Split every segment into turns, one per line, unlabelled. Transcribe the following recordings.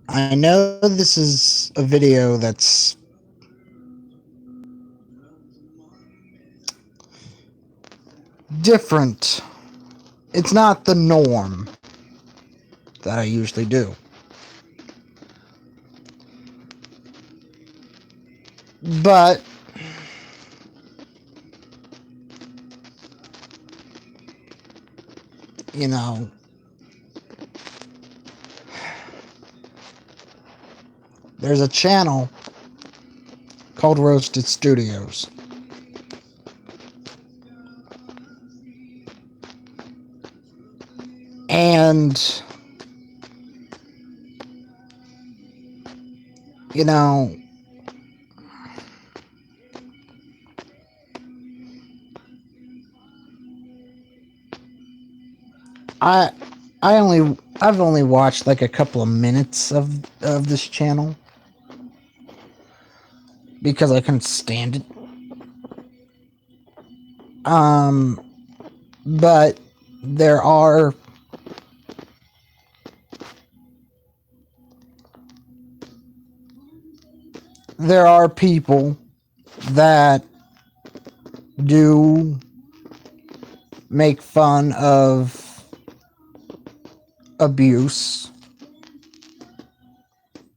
I know this is a video that's different. It's not the norm that I usually do. But you know, there's a channel called Roasted Studios. And you know, I I've only watched like a couple of minutes of this channel because I couldn't stand it. Um but there are people that do make fun of abuse,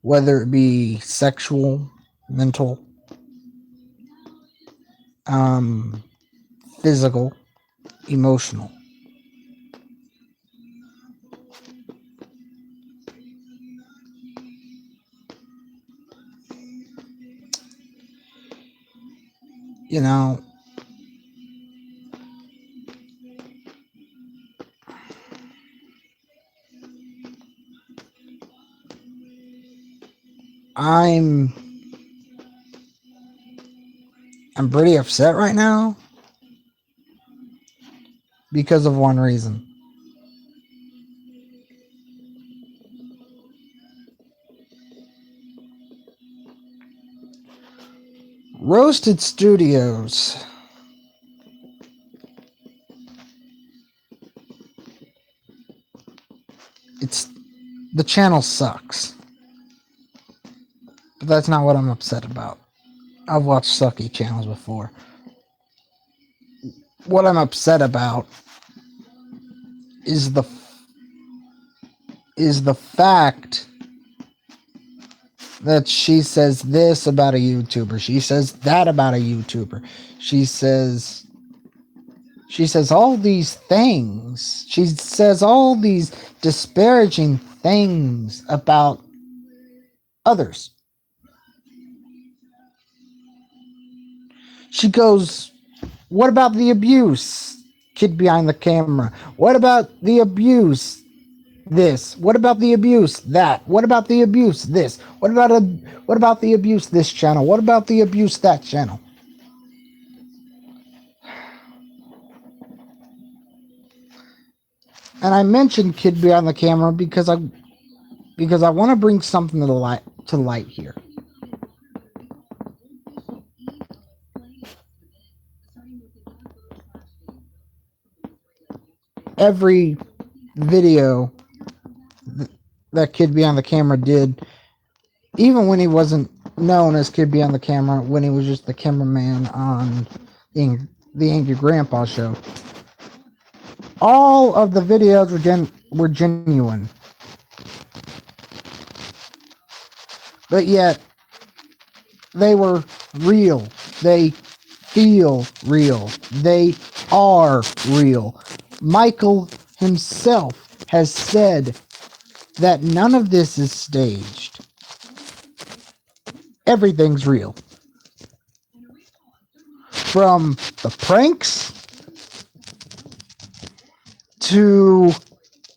whether it be sexual, mental, um, physical, emotional. You know, I'm I'm pretty upset right now because of one reason. Roasted Studios. It's the channel sucks. But that's not what I'm upset about. I've watched sucky channels before. What I'm upset about is the fact that she says this about a YouTuber. She says that about a YouTuber. She says all these things. She says all these disparaging things about others. She goes, "What about the abuse? Kid behind the camera. What about the abuse? This. What about the abuse? That. What about the abuse? This. What about the abuse this channel? What about the abuse that channel?" And I mentioned Kid Behind the Camera because I want to bring something to light here. Every video that Kid Behind the Camera did, even when he wasn't known as Kid Behind the Camera, when he was just the cameraman on the Angry Grandpa show, all of the videos were genuine. But yet, they were real. They feel real. They are real. Michael himself has said that none of this is staged. Everything's real. From the pranks to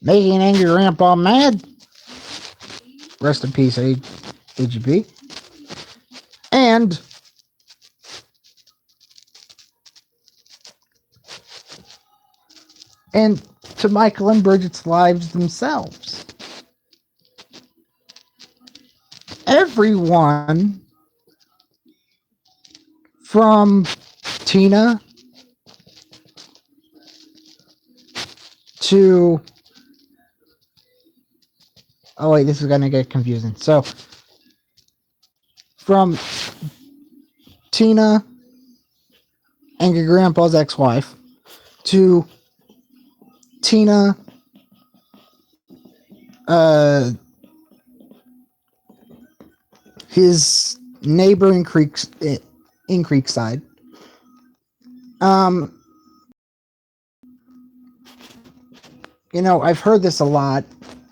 making Angry Grandpa mad. Rest in peace, AGP. And to Michael and Bridget's lives themselves. Everyone from Tina to Oh wait, this is gonna get confusing. So from Tina, Angry Grandpa's ex-wife, to Tina, uh, his neighbor in Creekside. Um, I've heard this a lot.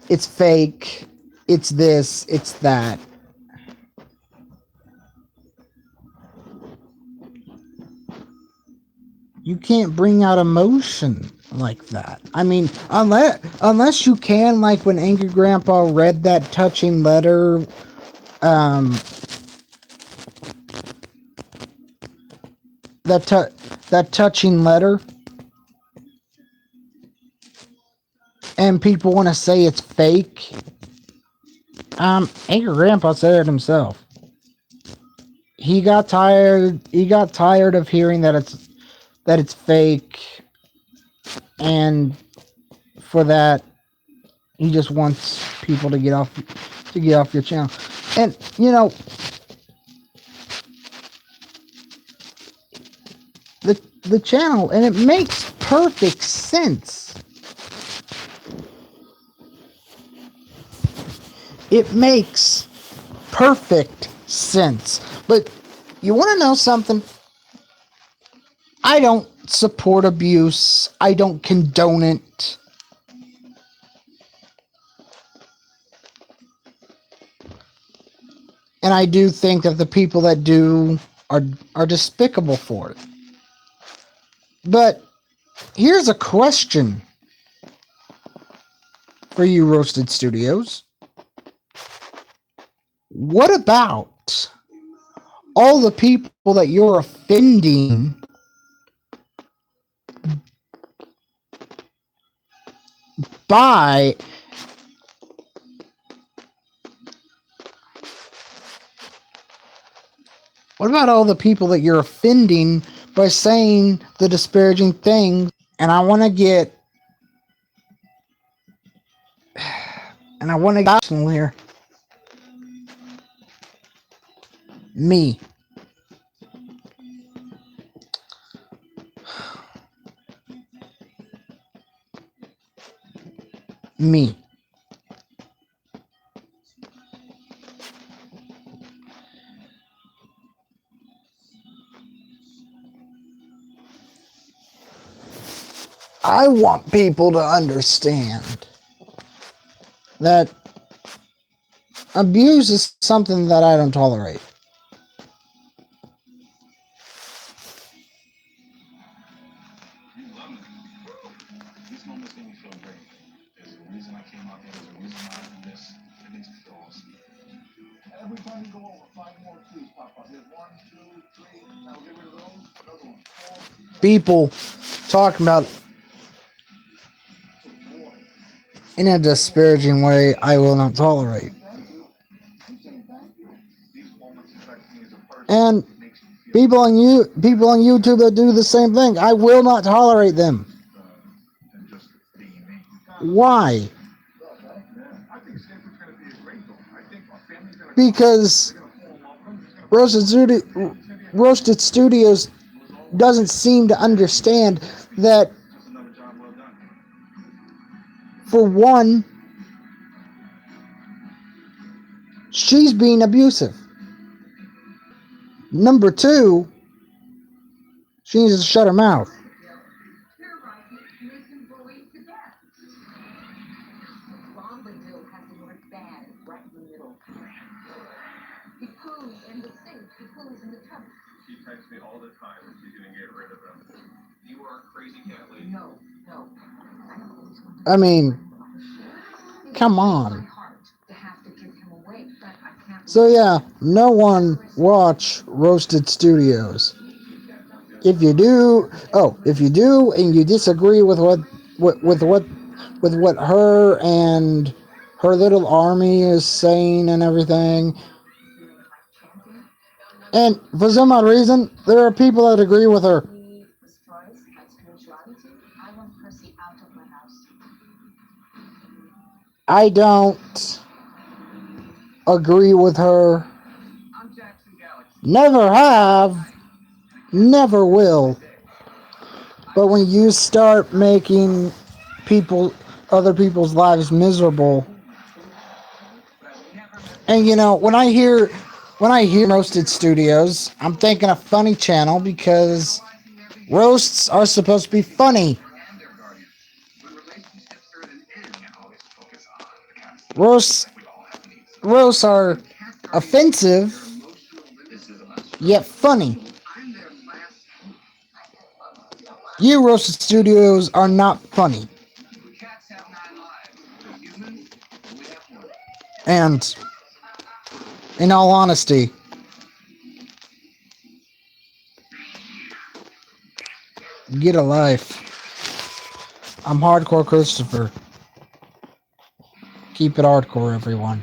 It's fake. It's this. It's that. You can't bring out emotion like that. I mean, unless you can, like when Angry Grandpa read that touching letter, um, that touching letter, and people want to say it's fake. Angry Grandpa said it himself. He got tired. He got tired of hearing that it's fake, and for that, he just wants people to get off your channel. And the channel, and it makes perfect sense. It makes perfect sense. But you want to know something? I don't support abuse. I don't condone it. And I do think that the people that do are despicable for it. But here's a question for you, Roasted Studios. What about all the people that you're offending by what about all the people that you're offending by saying the disparaging things? And I want to get personal here. Me. Me. I want people to understand that abuse is something that I don't tolerate. People talking about in a disparaging way, I will not tolerate. And people on YouTube that do the same thing, I will not tolerate them. Why? Because Roasted Studios doesn't seem to understand that, for one, she's being abusive. Number two, she needs to shut her mouth. I mean, come on. So yeah, no one watch Roasted Studios. If you do, and you disagree with what her and her little army is saying and everything, and for some odd reason, there are people that agree with her. I don't. agree with her. Never have. Never will. But when you start making people, other people's lives miserable, and when I hear Roasted Studios, I'm thinking a funny channel because roasts are supposed to be funny. Roasts roasts are offensive yet funny. You Roasted Studios are not funny. And in all honesty, get a life. I'm Hardcore Christopher. Keep it hardcore, everyone.